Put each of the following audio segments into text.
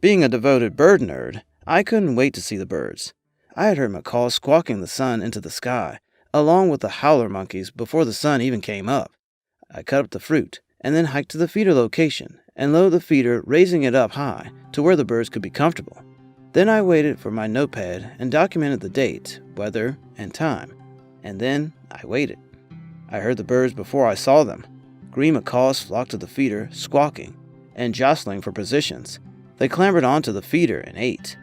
Being a devoted bird nerd, I couldn't wait to see the birds. I had heard macaws squawking the sun into the sky, along with the howler monkeys before the sun even came up. I cut up the fruit, and then hiked to the feeder location, and loaded the feeder, raising it up high to where the birds could be comfortable. Then I waited for my notepad and documented the date, weather, and time. And then I waited. I heard the birds before I saw them. Green macaws flocked to the feeder, squawking and jostling for positions. They clambered onto the feeder and ate.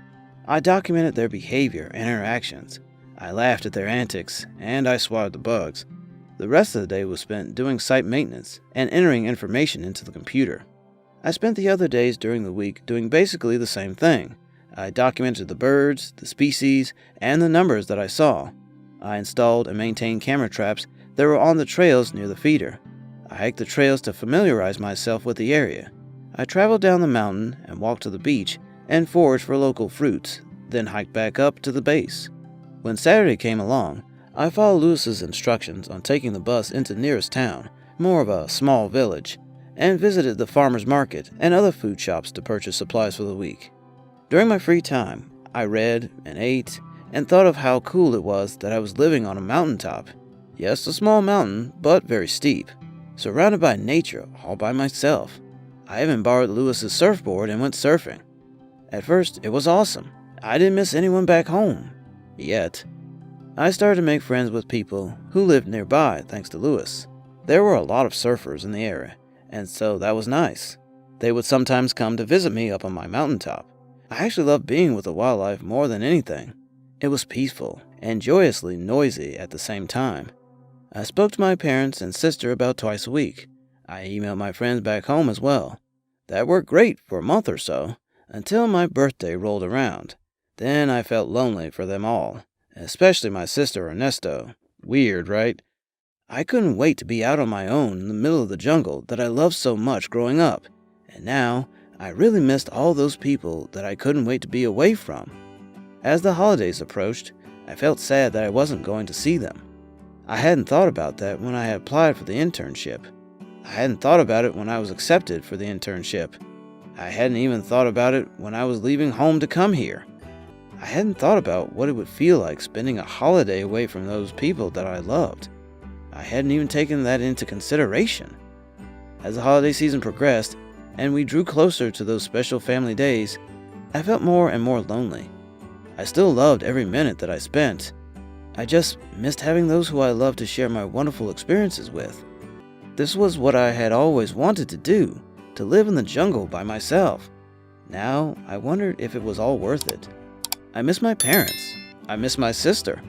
I documented their behavior and interactions. I laughed at their antics, and I swatted the bugs. The rest of the day was spent doing site maintenance and entering information into the computer. I spent the other days during the week doing basically the same thing. I documented the birds, the species, and the numbers that I saw. I installed and maintained camera traps that were on the trails near the feeder. I hiked the trails to familiarize myself with the area. I traveled down the mountain and walked to the beach and foraged for local fruits, then hiked back up to the base. When Saturday came along, I followed Lewis's instructions on taking the bus into nearest town, more of a small village, and visited the farmer's market and other food shops to purchase supplies for the week. During my free time, I read and ate and thought of how cool it was that I was living on a mountaintop. Yes, a small mountain, but very steep, surrounded by nature all by myself. I even borrowed Lewis's surfboard and went surfing. At first, it was awesome. I didn't miss anyone back home. Yet. I started to make friends with people who lived nearby thanks to Lewis. There were a lot of surfers in the area, and so that was nice. They would sometimes come to visit me up on my mountaintop. I actually loved being with the wildlife more than anything. It was peaceful and joyously noisy at the same time. I spoke to my parents and sister about twice a week. I emailed my friends back home as well. That worked great for a month or so, until my birthday rolled around. Then I felt lonely for them all, especially my sister Ernesto. Weird, right? I couldn't wait to be out on my own in the middle of the jungle that I loved so much growing up, and now I really missed all those people that I couldn't wait to be away from. As the holidays approached, I felt sad that I wasn't going to see them. I hadn't thought about that when I had applied for the internship. I hadn't thought about it when I was accepted for the internship. I hadn't even thought about it when I was leaving home to come here. I hadn't thought about what it would feel like spending a holiday away from those people that I loved. I hadn't even taken that into consideration. As the holiday season progressed, and we drew closer to those special family days, I felt more and more lonely. I still loved every minute that I spent. I just missed having those who I loved to share my wonderful experiences with. This was what I had always wanted to do, to live in the jungle by myself. Now, I wondered if it was all worth it. I miss my parents. I miss my sister.